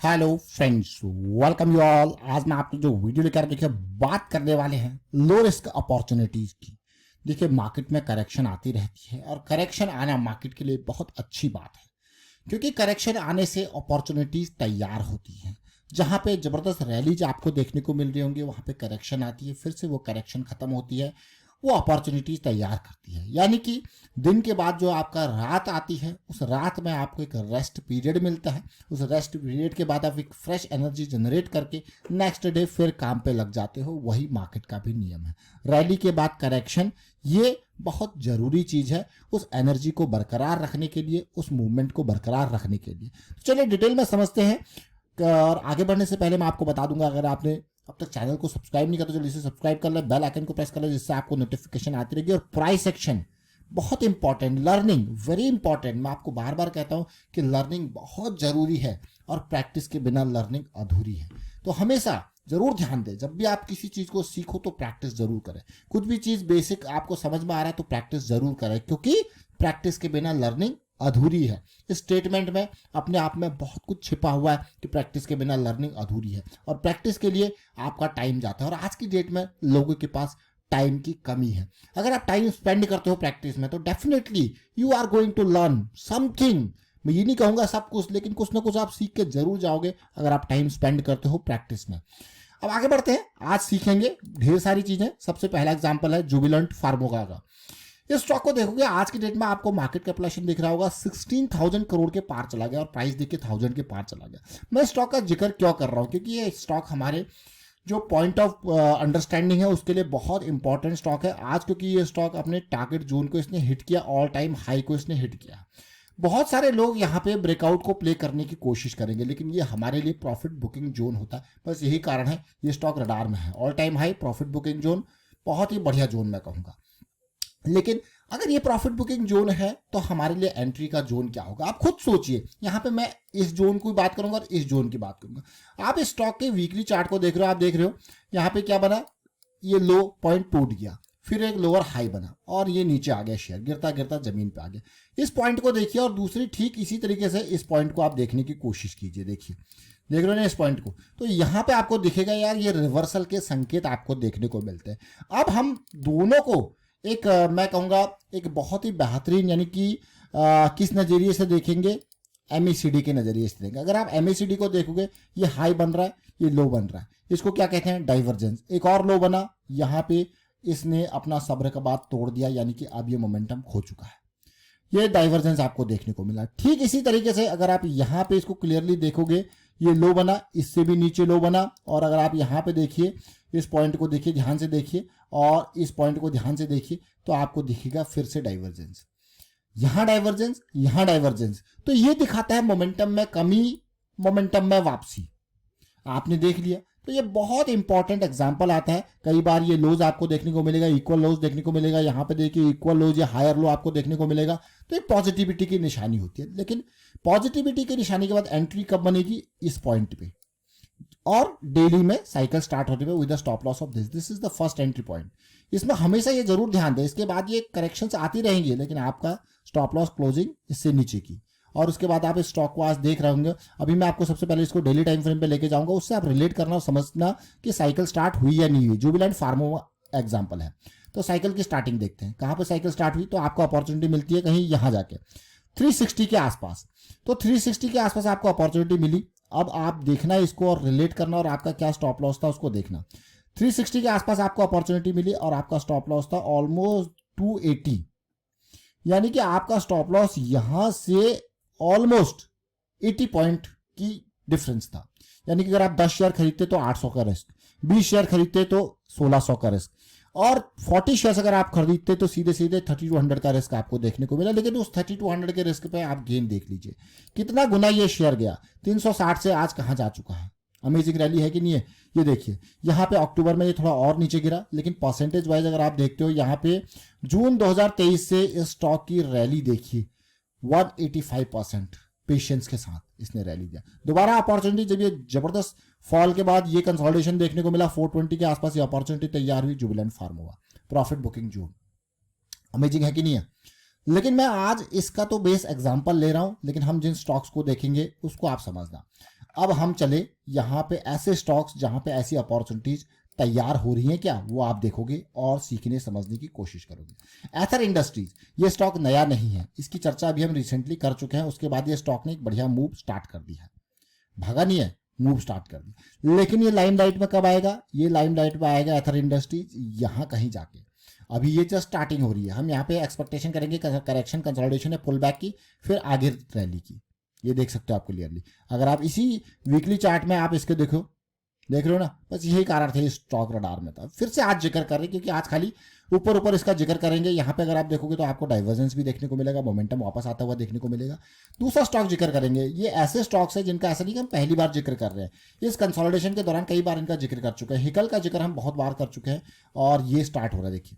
Hello friends, welcome you all. आज मैं आपको जो वीडियो लेकर देखिए बात करने वाले हैं लो रिस्क अपॉर्चुनिटीज की। देखिए मार्केट में करेक्शन आती रहती है और करेक्शन आना मार्केट के लिए बहुत अच्छी बात है, क्योंकि करेक्शन आने से अपॉर्चुनिटीज तैयार होती हैं। जहां पे जबरदस्त रैलीज आपको देखने को मिल रही होंगी, वहां पे करेक्शन आती है, फिर से वो करेक्शन खत्म होती है, वो अपॉर्चुनिटीज तैयार करती है। यानी कि दिन के बाद जो आपका रात आती है, उस रात में आपको एक रेस्ट पीरियड मिलता है। उस रेस्ट पीरियड के बाद आप एक फ्रेश एनर्जी जनरेट करके नेक्स्ट डे फिर काम पे लग जाते हो। वही मार्केट का भी नियम है। रैली के बाद करेक्शन, ये बहुत जरूरी चीज है उस एनर्जी को बरकरार रखने के लिए, उस मूवमेंट को बरकरार रखने के लिए। तो चलिए डिटेल में समझते हैं। और आगे बढ़ने से पहले मैं आपको बता दूंगा, अगर आपने अब तक चैनल को सब्सक्राइब नहीं किया तो जल्दी से सब्सक्राइब कर ले, बेल आइकन को प्रेस कर ले, जिससे आपको नोटिफिकेशन आती रहेगी। और प्राइस एक्शन बहुत इंपॉर्टेंट, लर्निंग वेरी इंपॉर्टेंट। मैं आपको बार बार कहता हूं कि लर्निंग बहुत जरूरी है और प्रैक्टिस के बिना लर्निंग अधूरी है। तो हमेशा जरूर ध्यान दें, जब भी आप किसी चीज को सीखो तो प्रैक्टिस जरूर करें। कुछ भी चीज बेसिक आपको समझ में आ रहा है तो प्रैक्टिस जरूर करें, क्योंकि प्रैक्टिस के बिना लर्निंग अधूरी है। इस स्टेटमेंट में अपने आप में बहुत कुछ छिपा हुआ है कि प्रैक्टिस के बिना लर्निंग अधूरी है, और प्रैक्टिस के लिए आपका टाइम जाता है। और आज की डेट में लोगों के पास टाइम की कमी है। अगर आप टाइम स्पेंड करते हो प्रैक्टिस में तो definitely you are going to learn something. मैं ये नहीं कहूंगा सब कुछ, लेकिन कुछ ना कुछ आप सीख के जरूर जाओगे अगर आप टाइम स्पेंड करते हो प्रैक्टिस में। अब आगे बढ़ते हैं, आज सीखेंगे ढेर सारी चीजें। सबसे पहला एग्जांपल है जुबिलेंट फार्मोगा का। इस स्टॉक को देखोगे आज की डेट में आपको मार्केट कैपिटलाइजेशन दिख रहा होगा 16,000 करोड़ के पार चला गया, और प्राइस देखिए 1000 के पार चला गया। मैं स्टॉक का जिक्र क्यों कर रहा हूं, क्योंकि ये स्टॉक हमारे जो पॉइंट ऑफ अंडरस्टैंडिंग है उसके लिए बहुत इंपॉर्टेंट स्टॉक है आज, क्योंकि ये स्टॉक अपने टारगेट जोन को इसने हिट किया, ऑल टाइम हाई को इसने हिट किया। बहुत सारे लोग यहाँ पे ब्रेकआउट को प्ले करने की कोशिश करेंगे, लेकिन ये हमारे लिए प्रॉफिट बुकिंग जोन होता है। बस यही कारण है ये स्टॉक रडार में है। All time high, profit booking zone, बहुत ही बढ़िया जोन मैं कहूंगा। लेकिन अगर ये प्रॉफिट बुकिंग जोन है तो हमारे लिए एंट्री का जोन क्या होगा, आप खुद सोचिए। यहां पे मैं इस जोन की बात करूंगा और इस जोन की बात करूंगा। आप इस स्टॉक के वीकली चार्ट को देख रहे हो, आप देख रहे हो यहां पे क्या बना, ये लो पॉइंट टूट गया, फिर एक लोअर हाई बना और ये नीचे आ गया, शेयर गिरता गिरता जमीन पे आ गया। इस पॉइंट को देखिए और दूसरी ठीक इसी तरीके से इस पॉइंट को आप देखने की कोशिश कीजिए। देखिए, देख रहे हो ना इस पॉइंट को, तो यहां पे आपको दिखेगा यार ये रिवर्सल के संकेत आपको देखने को मिलते हैं। अब हम दोनों को एक मैं कहूंगा एक बहुत ही बेहतरीन, यानी कि किस नजरिए से देखेंगे, एमएसीडी के नजरिए से देखेंगे। अगर आप एमएसीडी को देखोगे, ये हाई बन रहा है, ये लो बन रहा है, इसको क्या कहते हैं, डाइवर्जेंस। एक और लो बना, यहां पे इसने अपना सब्र का बात तोड़ दिया, यानी कि अब ये मोमेंटम खो चुका है। ये डाइवर्जेंस आपको देखने को मिला। ठीक इसी तरीके से अगर आप यहां पे इसको क्लियरली देखोगे, ये लो बना, इससे भी नीचे लो बना, और अगर आप यहां पे देखिए, इस पॉइंट को देखिए, ध्यान से देखिए, और इस पॉइंट को ध्यान से देखिए, तो आपको दिखेगा फिर से डाइवर्जेंस, यहां डाइवर्जेंस, यहां डाइवर्जेंस। तो ये दिखाता है मोमेंटम में कमी, मोमेंटम में वापसी। आपने देख लिया, तो ये बहुत इंपॉर्टेंट एग्जांपल आता है। कई बार ये लोज आपको देखने को मिलेगा, इक्वल लोज देखने को मिलेगा, यहां पे देखिए इक्वल लोज या हायर लो आपको देखने को मिलेगा। तो एक पॉजिटिविटी की निशानी होती है, लेकिन पॉजिटिविटी की निशानी के बाद एंट्री कब बनेगी, इस पॉइंट पे, और डेली में साइकिल स्टार्ट होते हुए with stop loss of this is the first entry point. इसमें हमेशा ये जरूर ध्यान दें, इसके बाद ये करेक्शंस आती रहेंगी, लेकिन आपका स्टॉप लॉस क्लोजिंग इससे नीचे की, और उसके बाद आप इस स्टॉक को आज देख रहे होंगे। अभी मैं आपको सबसे पहले इसको डेली टाइम फ्रेम पे लेके जाऊंगा, उससे आप रिलेट करना और समझना कि साइकिल स्टार्ट हुई या नहीं हुई। जुबिलेंट फार्मो एग्जांपल है, तो साइकिल की स्टार्टिंग देखते हैं। कहां पे साइकिल स्टार्ट हुई, तो आपको अपॉर्चुनिटी मिलती है कहीं यहां जाके 360 के आसपास। तो 360 के आसपास आपको अपॉर्चुनिटी मिली। अब आप देखना इसको और रिलेट करना, और आपका क्या स्टॉप लॉस था उसको देखना। 360 के आसपास आपको अपॉर्चुनिटी मिली और आपका स्टॉप लॉस था ऑलमोस्ट 280, यानी कि आपका स्टॉप लॉस यहां से ऑलमोस्ट 80 पॉइंट की डिफरेंस था। यानी कि अगर आप 10 शेयर खरीदते तो 800 का रिस्क, 20 शेयर खरीदते तो 1600 का रिस्क, और 40 शेयर अगर आप खरीदते तो सीधे सीधे 3200 का रिस्क आपको देखने को मिला। लेकिन उस 3200 के रिस्क पे आप गेन देख लीजिए, कितना गुना ये शेयर गया। 360 से आज कहां जा चुका है। अमेजिंग रैली है कि नहीं है। ये देखिए यहाँ पे अक्टूबर में ये थोड़ा और नीचे गिरा, लेकिन परसेंटेज वाइज अगर आप देखते हो, यहाँ पे जून 2023 से इस स्टॉक की रैली देखिए 185% पेशेंस के साथ इसने रैली दिया। दोबारा अपॉर्चुनिटी, जब ये जबरदस्त फॉल के बाद ये कंसोलिडेशन देखने को मिला 420 के आसपास, ये अपॉर्चुनिटी तैयार हुई, Jubilant Pharmova profit booking zone. Amazing है कि नहीं है। लेकिन मैं आज इसका तो बेस एग्जांपल ले रहा हूं, लेकिन हम जिन स्टॉक्स को देखेंगे उसको आप समझना। अब हम चले यहाँ पे ऐसे स्टॉक्स जहां पे ऐसी अपॉर्चुनिटीज तैयार हो रही हैं क्या, वो आप देखोगे और सीखने समझने की कोशिश करोगे। एथर इंडस्ट्रीज, ये स्टॉक नया नहीं है, इसकी चर्चा अभी हम रिसेंटली कर चुके हैं। उसके बाद ये स्टॉक ने एक बढ़िया मूव स्टार्ट कर दिया है, भागा नहीं है, मूव स्टार्ट कर दिया। लेकिन ये लाइमलाइट में कब आएगा, ये लाइमलाइट में आएगा एथर इंडस्ट्रीज यहाँ कहीं जाके। अभी ये जस्ट स्टार्टिंग हो रही है, हम यहाँ पे एक्सपेक्टेशन करेंगे करेक्शन कंसोलिडेशन है, पुल बैक की, फिर आगे रैली की। ये देख सकते हो आप क्लियरली, अगर आप इसी वीकली चार्ट में आप इसके देखो, देख रहे हो ना, बस यही कारण था स्टॉक रडार में था। फिर से आज जिक्र कर रहे हैं क्योंकि आज खाली ऊपर ऊपर इसका जिक्र करेंगे। यहाँ पे अगर आप देखोगे तो आपको डाइवर्जेंस भी देखने को मिलेगा, मोमेंटम वापस आता हुआ देखने को मिलेगा। दूसरा स्टॉक जिक्र करेंगे, ये ऐसे स्टॉक्स है जिनका ऐसा नहीं कि हम पहली बार जिक्र कर रहे हैं, इस कंसोलिडेशन के दौरान कई बार इनका जिक्र कर चुके हैं। हिकल का जिक्र हम बहुत बार कर चुके हैं और ये स्टार्ट हो रहा है। देखिए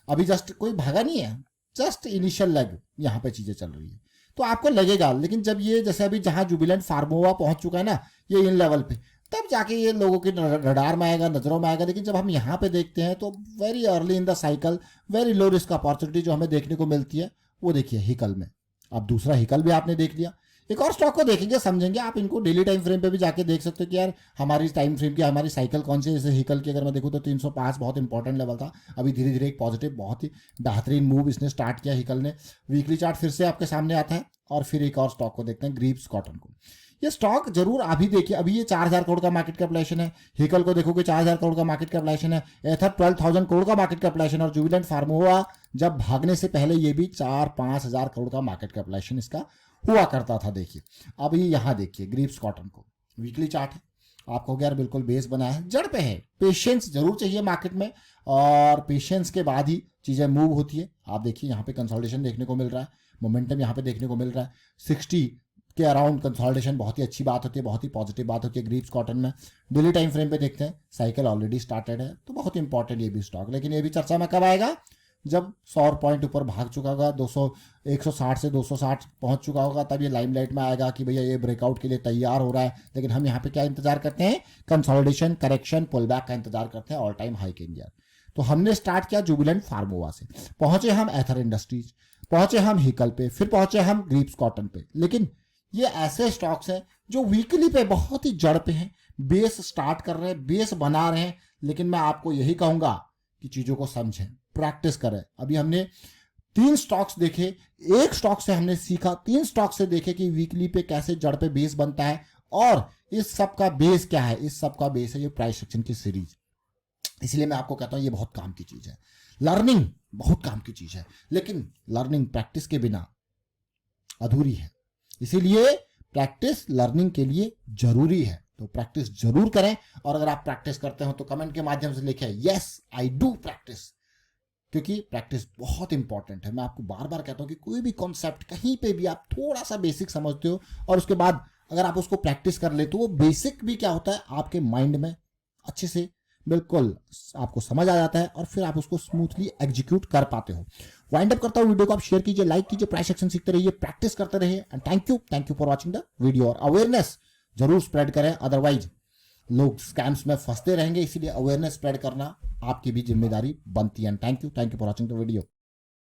अभी जस्ट कोई भागा नहीं है, जस्ट इनिशियल लेग यहाँ पे चीजें चल रही है, तो आपको लगेगा। लेकिन जब ये जैसे अभी जहां जुबिलेंट फार्मोवा पहुंच चुका है ना, ये इन लेवल पे, तब जाके ये लोगों के रडार में आएगा, नजरों में आएगा। लेकिन जब हम यहाँ पे देखते हैं तो very early in the cycle, very low risk opportunity जो हमें देखने को मिलती है वो देखिए हिकल में। अब दूसरा हिकल भी आपने देख लिया, एक और स्टॉक को देखेंगे समझेंगे। आप इनको डेली टाइम फ्रेम पे भी जाके देख सकते हो कि यार हमारी टाइम फ्रेम की हमारी साइकिल कौन सी है। जैसे हिकल की अगर मैं देखूँ तो 305 बहुत इंपॉर्टेंट लेवल था, अभी धीरे धीरे एक पॉजिटिव बहुत ही बेहतरीन मूव इसने स्टार्ट किया हिकल ने। वीकली चार्ट फिर से आपके सामने आता है और फिर एक और स्टॉक को देखते हैं, ग्रीव्स कॉटन को। ये स्टॉक जरूर अभी देखिए, अभी ये 4000 करोड़ का मार्केट कैपिटलाइजेशन है। हिकल को देखोगे 4000 करोड़ का मार्केट कैपिटलाइजेशन है। एथर 12,000 करोड़ का मार्केट कैपिटलाइजेशन, और जुबिलेंट फार्मोवा जब भागने से पहले ये भी 4-5 हजार करोड़ का मार्केट कैपिटलाइजेशन इसका हुआ करता था। देखिए अब ये यहाँ देखिए ग्रीव्स कॉटन को, वीकली चार्ट है, आपको यार बिल्कुल बेस बना है, जड़ पे है। पेशेंस जरूर चाहिए मार्केट में, और पेशेंस के बाद ही चीजें मूव होती है। आप देखिए यहाँ पे कंसोलिडेशन देखने को मिल रहा है, मोमेंटम यहाँ पे देखने को मिल रहा है। 60 के अराउंड कंसोलिडेशन बहुत ही अच्छी बात होती है, बहुत ही पॉजिटिव बात होती है ग्रीव्स कॉटन में। डेली टाइम फ्रेम पे देखते हैं, साइकिल ऑलरेडी स्टार्टेड है, तो बहुत इंपॉर्टेंट ये भी स्टॉक। लेकिन ये भी चर्चा में कब आएगा, जब 100 पॉइंट ऊपर भाग चुका होगा, 160 से 260 पहुंच चुका होगा, तब ये लाइमलाइट में आएगा कि भैया ये ब्रेकआउट के लिए तैयार हो रहा है। लेकिन हम यहाँ पे क्या इंतजार करते हैं, कंसोलिडेशन, करेक्शन, पुल बैक का इंतजार करते हैं, ऑल टाइम हाई के इंडिया। तो हमने स्टार्ट किया जुबिलेंट फार्मोवा से, पहुंचे हम एथर इंडस्ट्रीज, पहुंचे हम हिकल पे, फिर पहुंचे हम ग्रीव्स कॉटन पे। लेकिन ये ऐसे स्टॉक्स हैं जो वीकली पे बहुत ही जड़ पे हैं, बेस स्टार्ट कर रहे हैं, बेस बना रहे हैं। लेकिन मैं आपको यही कहूंगा कि चीजों को समझें, प्रैक्टिस करें। अभी हमने 3 स्टॉक्स देखे, एक स्टॉक से हमने सीखा, 3 स्टॉक से देखे कि वीकली पे कैसे जड़ पे बेस बनता है, और इस सब का बेस क्या है, इस सब का बेस है ये प्राइस एक्शन की सीरीज। इसलिए मैं आपको कहता हूं ये बहुत काम की चीज है, लर्निंग बहुत काम की चीज है, लेकिन लर्निंग प्रैक्टिस के बिना अधूरी है। इसीलिए प्रैक्टिस लर्निंग के लिए जरूरी है, तो प्रैक्टिस जरूर करें। और अगर आप प्रैक्टिस करते हो तो कमेंट के माध्यम से लिखें यस आई डू प्रैक्टिस, क्योंकि प्रैक्टिस बहुत इंपॉर्टेंट है। मैं आपको बार बार कहता हूं कि कोई भी कॉन्सेप्ट कहीं पे भी आप थोड़ा सा बेसिक समझते हो और उसके बाद अगर आप उसको प्रैक्टिस कर ले तो वो बेसिक भी क्या होता है आपके माइंड में अच्छे से बिल्कुल आपको समझ आ जाता है, और फिर आप उसको स्मूथली एग्जीक्यूट कर पाते हो। वाइंड अप करता हूं वीडियो को, आप शेयर कीजिए, लाइक कीजिए, प्राइस एक्शन सीखते रहिए, प्रैक्टिस करते रहिए, and thank you for watching the video. और अवेयरनेस जरूर स्प्रेड करें, अदरवाइज लोग स्कैम्स में फंसते रहेंगे। इसीलिए अवेयरनेस स्प्रेड करना आपकी भी जिम्मेदारी बनती है। Thank you for watching the video.